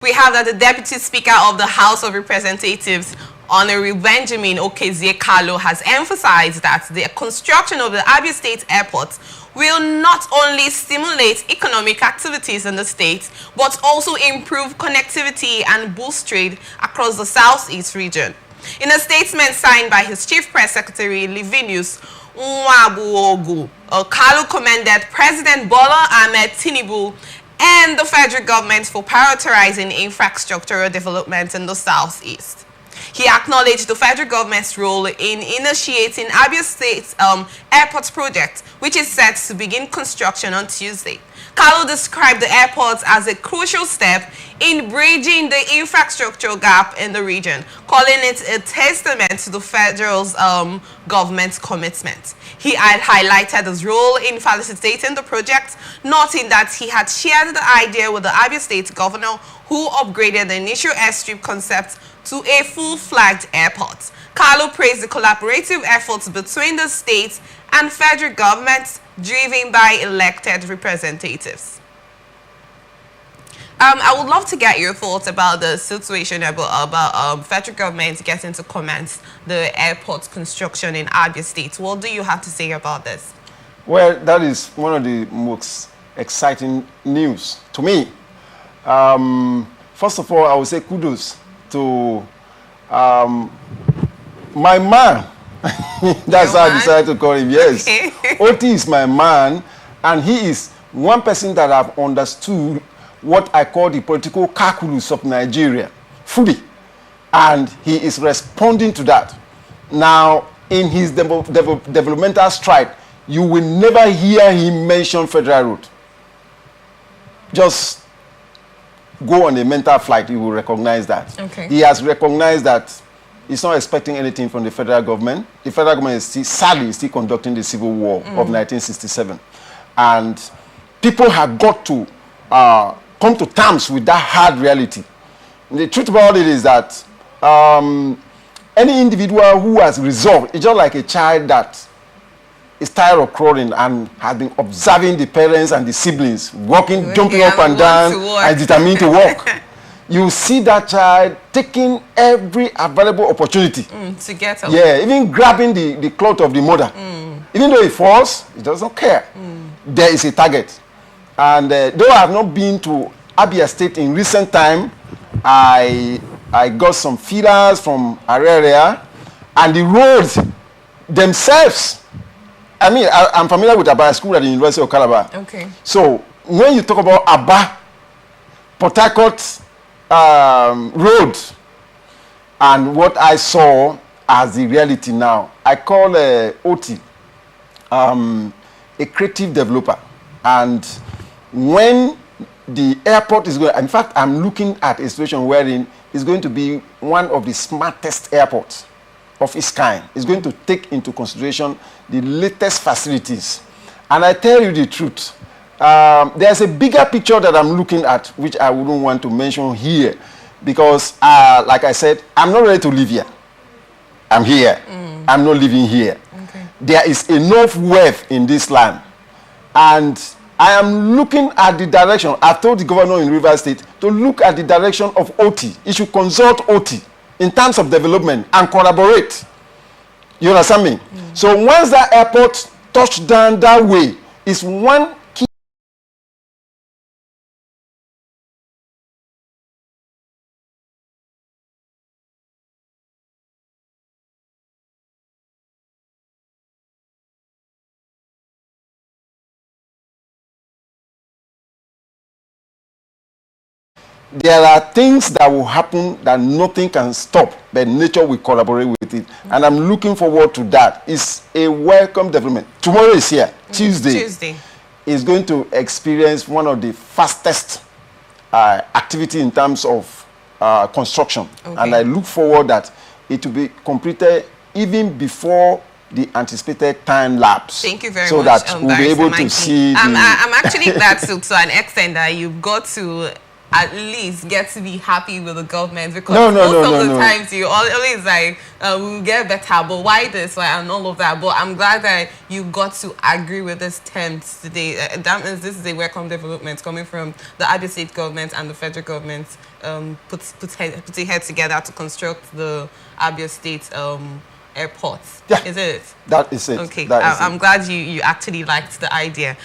We have that the Deputy Speaker of the House of Representatives, Honorable Benjamin Okezie Kalu, has emphasized that the construction of the Abia State Airport will not only stimulate economic activities in the state, but also improve connectivity and boost trade across the Southeast region. In a statement signed by his Chief Press Secretary, Livinius Nwabuogu, Kalu commended President Bola Ahmed Tinubu and the federal government for prioritizing infrastructural development in the Southeast. He acknowledged the federal government's role in initiating Abia State's airport project, which is set to begin construction on Tuesday. Kalu described the airport as a crucial step in bridging the infrastructural gap in the region, calling it a testament to the federal government's commitment. He had highlighted his role in facilitating the project, noting that he had shared the idea with the Abia State governor, who upgraded the initial airstrip concept to a full-flagged airport. Kalu praised the collaborative efforts between the state and federal governments driven by elected representatives. I would love to get your thoughts about the situation about federal government getting to commence the airport construction in Abia State. What do you have to say about this? Well, that is one of the most exciting news to me. First of all, I would say kudos to my man. That's how I decided to call him. Yes. Okay. Oti is my man, and he is one person that I've understood what I call the political calculus of Nigeria fully, and he is responding to that. Now, in his developmental stride, you will never hear him mention federal road. Just go on a mental flight, you will recognize that. Okay. He has recognized that he's not expecting anything from the federal government. The federal government is still, sadly, still conducting the Civil War of 1967. And people have got to come to terms with that hard reality. And the truth about it is that any individual who has resolved, it's just like a child that is tired of crawling and has been observing the parents and the siblings walking, jumping up and down, and determined to walk. You see that child taking every available opportunity to get up. Yeah, even grabbing the cloth of the mother. Even though it falls, it doesn't care. There is a target. And though I have not been to Abia State in recent time, I got some feelers from area, and the roads themselves. I mean, I'm familiar with Abia School at the University of Calabar. Okay. So when you talk about Aba, Port Harcourt road, and what I saw as the reality now, I call OT a creative developer. And when the airport is going, in fact, I'm looking at a situation wherein it's going to be one of the smartest airports of its kind. It's going to take into consideration the latest facilities. And I tell you the truth, there's a bigger picture that I'm looking at, which I wouldn't want to mention here, because, like I said, I'm not ready to live here. I'm here. I'm not living here. Okay. There is enough wealth in this land. And I am looking at the direction. I've told the governor in Rivers State to look at the direction of OT. He should consult OT in terms of development and collaborate. You understand me? So once that airport touched down that way, is one key. There are things that will happen that nothing can stop, but nature will collaborate with it. And I'm looking forward to that. It's a welcome development. Tomorrow is here, Tuesday. Is going to experience one of the fastest activity in terms of construction. Okay. And I look forward that it will be completed even before the anticipated time lapse. Thank you very much. So that we'll be able to see. I'm actually glad to an extent that you've got to at least get to be happy with the government, because No, most of the times you always like we'll get better, but why this, why, and all of that. But I'm glad that you got to agree with this terms today. That means this is a welcome development coming from the Abia State government and the federal government putting head together to construct the Abia State airport. Yeah, is it? That is it. Okay, That is I'm glad you actually liked the idea.